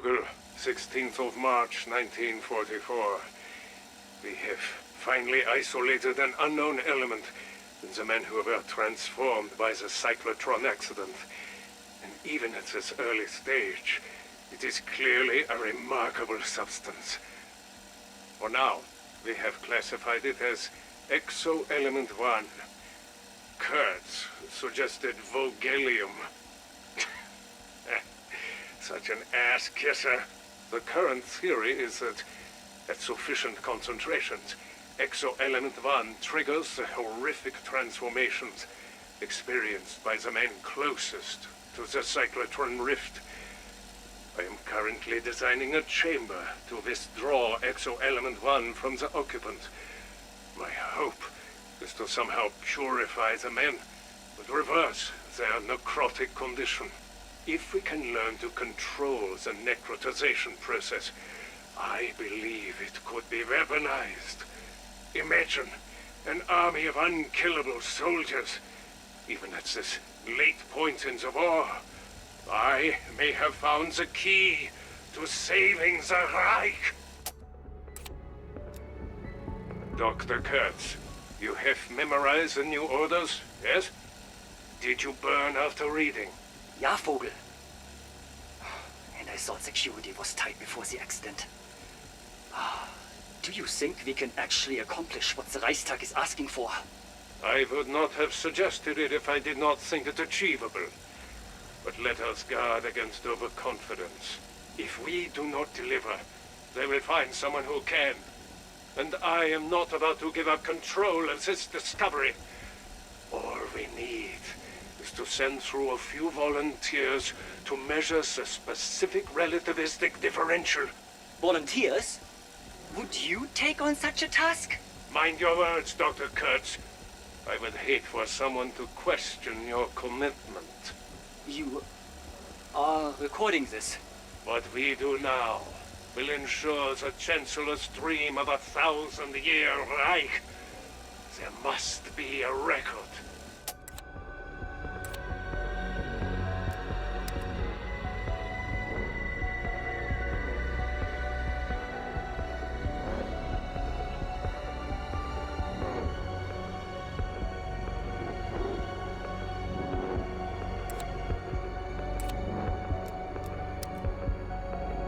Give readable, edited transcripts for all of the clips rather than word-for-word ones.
Vogel, 16th of March, 1944. We have finally isolated an unknown element in the men who were transformed by the cyclotron accident. And even at this early stage, it is clearly a remarkable substance. For now, we have classified it as Exo-Element 1. Kurtz suggested Vogelium. Such an ass-kisser. The current theory is that at sufficient concentrations, Exo-Element 1 triggers the horrific transformations experienced by the men closest to the cyclotron rift. I am currently designing a chamber to withdraw Exo-Element 1 from the occupant. My hope is to somehow purify the men, but reverse their necrotic condition. If we can learn to control the necrotization process, I believe it could be weaponized. Imagine an army of unkillable soldiers. Even at this late point in the war, I may have found the key to saving the Reich. Dr. Kurtz, you have memorized the new orders, yes? Did you burn after reading? Ja, Vogel. And I thought security was tight before the accident. Do you think we can actually accomplish what the Reichstag is asking for? I would not have suggested it if I did not think it achievable. But let us guard against overconfidence. If we do not deliver, they will find someone who can. And I am not about to give up control of this discovery. All we need is to send through a few volunteers to measure the specific relativistic differential. Volunteers? Would you take on such a task? Mind your words, Dr. Kurtz. I would hate for someone to question your commitment. You are recording this. What we do now will ensure the Chancellor's dream of a 1,000-year Reich. There must be a record.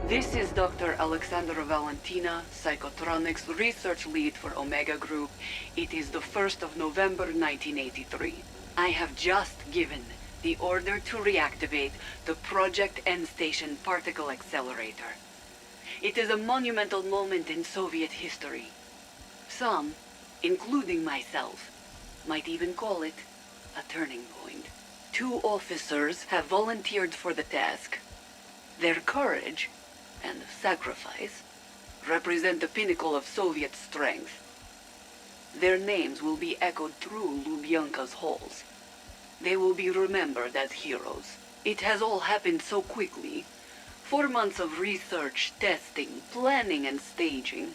This is Dr. Alexander Valentina, Psychotronics Research Lead for Omega Group. It is the 1st of November, 1983. I have just given the order to reactivate the Project N-Station Particle Accelerator. It is a monumental moment in Soviet history. Some, including myself, might even call it a turning point. 2 officers have volunteered for the task. Their courage and sacrifice represent the pinnacle of Soviet strength. Their names will be echoed through Lubyanka's halls. They will be remembered as heroes. It has all happened so quickly. 4 months of research, testing, planning, and staging.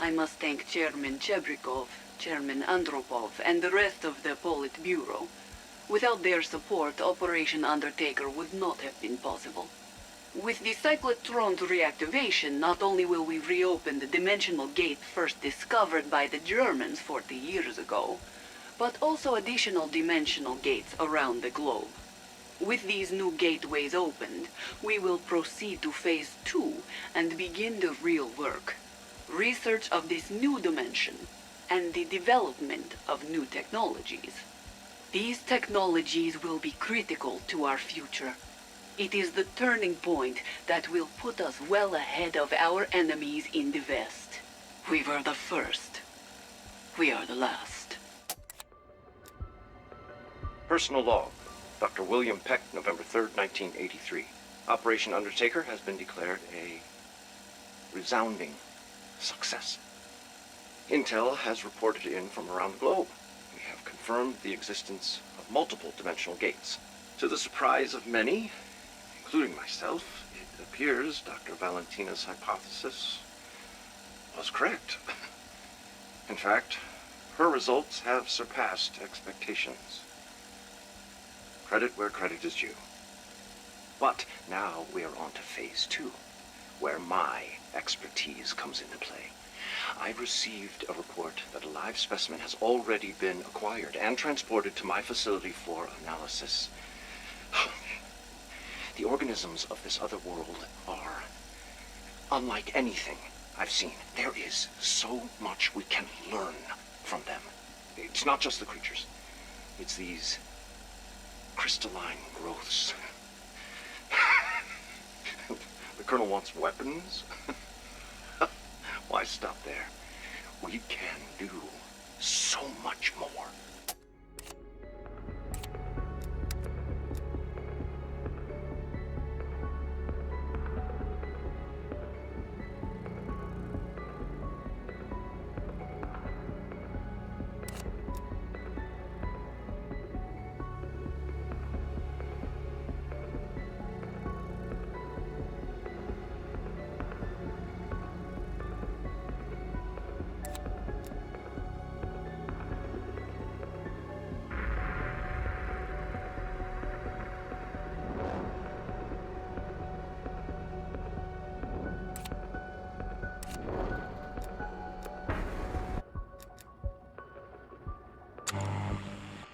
I must thank Chairman Chebrikov, Chairman Andropov, and the rest of the Politburo. Without their support, Operation Undertaker would not have been possible. With the cyclotron's reactivation, not only will we reopen the dimensional gate first discovered by the Germans 40 years ago, but also additional dimensional gates around the globe. With these new gateways opened, we will proceed to Phase 2 and begin the real work. Research of this new dimension and the development of new technologies. These technologies will be critical to our future. It is the turning point that will put us well ahead of our enemies in the West. We were the first. We are the last. Personal log. Dr. William Peck, November 3rd, 1983. Operation Undertaker has been declared a resounding success. Intel has reported in from around the globe. We have confirmed the existence of multiple dimensional gates. To the surprise of many, including myself, it appears Dr. Valentina's hypothesis was correct. In fact, her results have surpassed expectations. Credit where credit is due. But now we are on to Phase 2. where my expertise comes into play. I've received a report that a live specimen has already been acquired and transported to my facility for analysis. The organisms of this other world are unlike anything I've seen. There is so much we can learn from them. It's not just the creatures. It's these crystalline growths. The Colonel wants weapons? Why stop there? We can do so much more.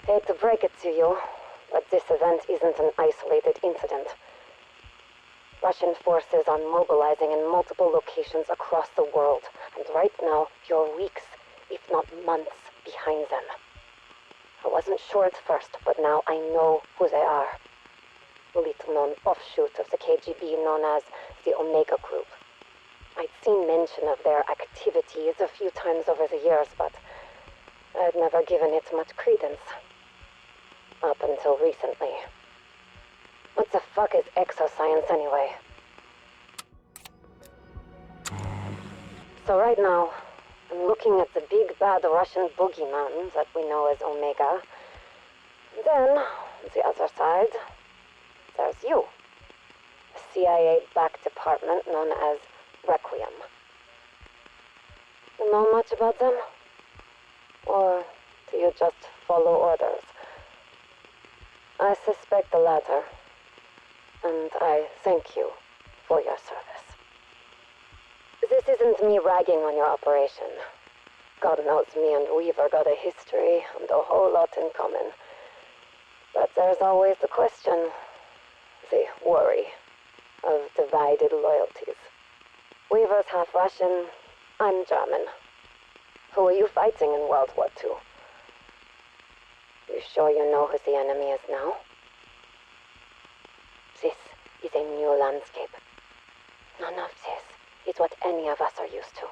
Hate to break it to you, but this event isn't an isolated incident. Russian forces are mobilizing in multiple locations across the world, and right now, you're weeks, if not months, behind them. I wasn't sure at first, but now I know who they are. A little-known offshoot of the KGB known as the Omega Group. I'd seen mention of their activities a few times over the years, but I'd never given it much credence. Up until recently. What the fuck is exoscience anyway? So right now, I'm looking at the big bad Russian boogeyman that we know as Omega. Then, on the other side, there's you. A CIA-backed department known as Requiem. You know much about them? Or do you just follow orders? I suspect the latter, and I thank you for your service. This isn't me ragging on your operation. God knows me and Weaver got a history and a whole lot in common. But there's always the question, the worry, of divided loyalties. Weaver's half Russian, I'm German. Who are you fighting in World War II? You sure you know who the enemy is now? This is a new landscape. None of this is what any of us are used to.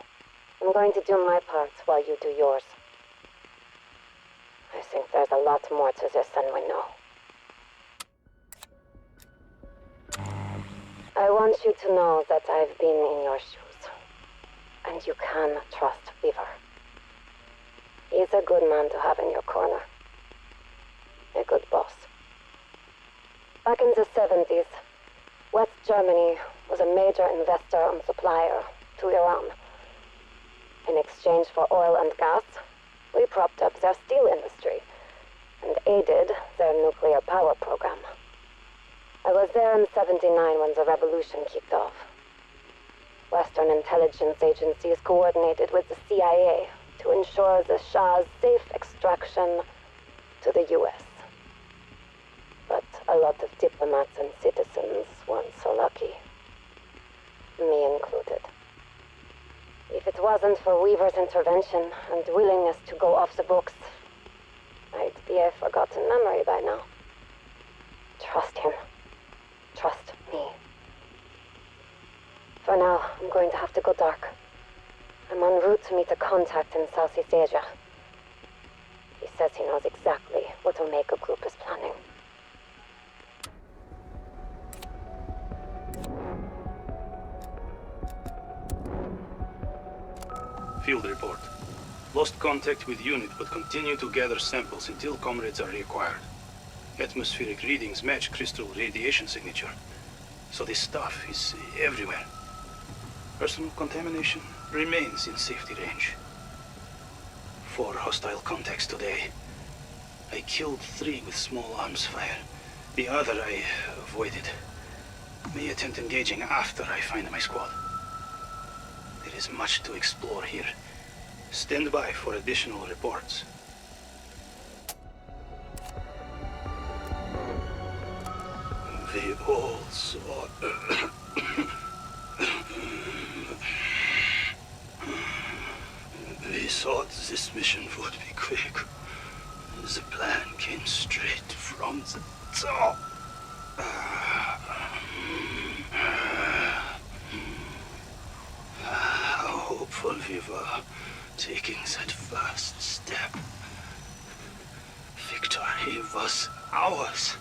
I'm going to do my part while you do yours. I think there's a lot more to this than we know. I want you to know that I've been in your shoes. And you can trust Weaver. He's a good man to have in your corner. A good boss. Back in the 70s, West Germany was a major investor and supplier to Iran. In exchange for oil and gas, we propped up their steel industry and aided their nuclear power program. I was there in '79 when the revolution kicked off. Western intelligence agencies coordinated with the CIA to ensure the Shah's safe extraction to the US. But a lot of diplomats and citizens weren't so lucky. Me included. If it wasn't for Weaver's intervention and willingness to go off the books, I'd be a forgotten memory by now. Trust him. Trust me. For now, I'm going to have to go dark. I'm en route to meet a contact in Southeast Asia. He says he knows exactly what Omega Group is planning. Field report. Lost contact with unit, but continue to gather samples until comrades are reacquired. Atmospheric readings match crystal radiation signature. So this stuff is everywhere. Personal contamination remains in safety range. 4 hostile contacts today. I killed 3 with small arms fire. The other I avoided. May attempt engaging after I find my squad. There is much to explore here. Stand by for additional reports. We all saw... We thought this mission would be quick. The plan came straight from the top. How hopeful we were taking that first step. Victory was ours.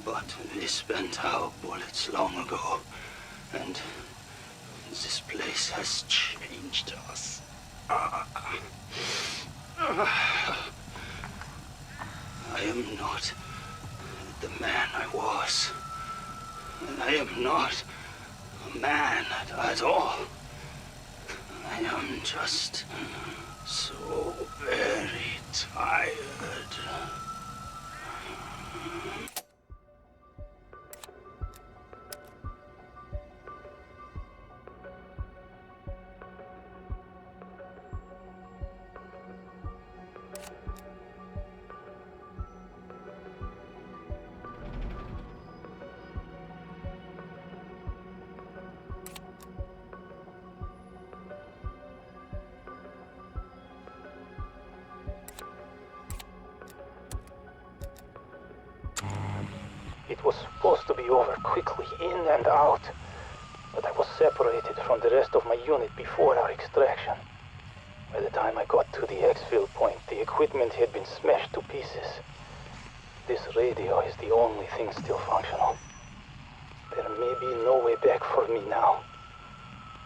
But we spent our bullets long ago, and this place has changed us. I am not the man I was. I am not a man at all. I am just so very tired. It was supposed to be over quickly, in and out. But I was separated from the rest of my unit before our extraction. By the time I got to the exfil point, the equipment had been smashed to pieces. This radio is the only thing still functional. There may be no way back for me now.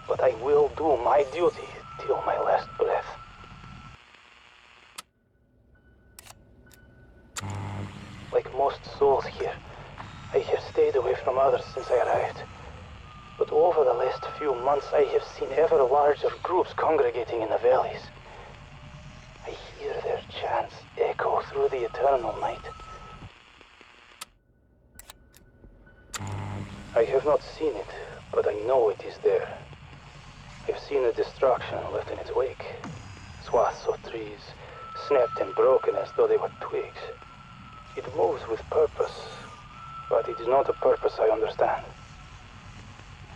But I will do my duty till my last breath. Like most souls here, I have stayed away from others since I arrived. But over the last few months, I have seen ever larger groups congregating in the valleys. I hear their chants echo through the eternal night. I have not seen it, but I know it is there. I've seen the destruction left in its wake. Swaths of trees, snapped and broken as though they were twigs. It moves with purpose, but it is not a purpose I understand.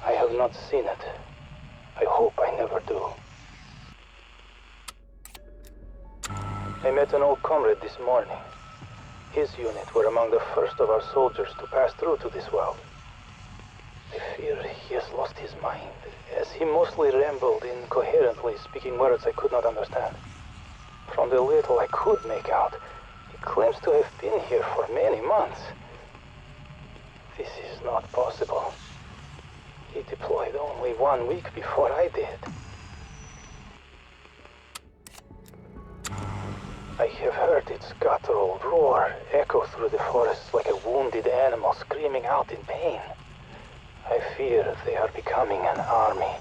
I have not seen it. I hope I never do. I met an old comrade this morning. His unit were among the first of our soldiers to pass through to this world. I fear he has lost his mind, as he mostly rambled incoherently, speaking words I could not understand. From the little I could make out, he claims to have been here for many months. This is not possible. He deployed only 1 week before I did. I have heard its guttural roar echo through the forests like a wounded animal screaming out in pain. I fear they are becoming an army.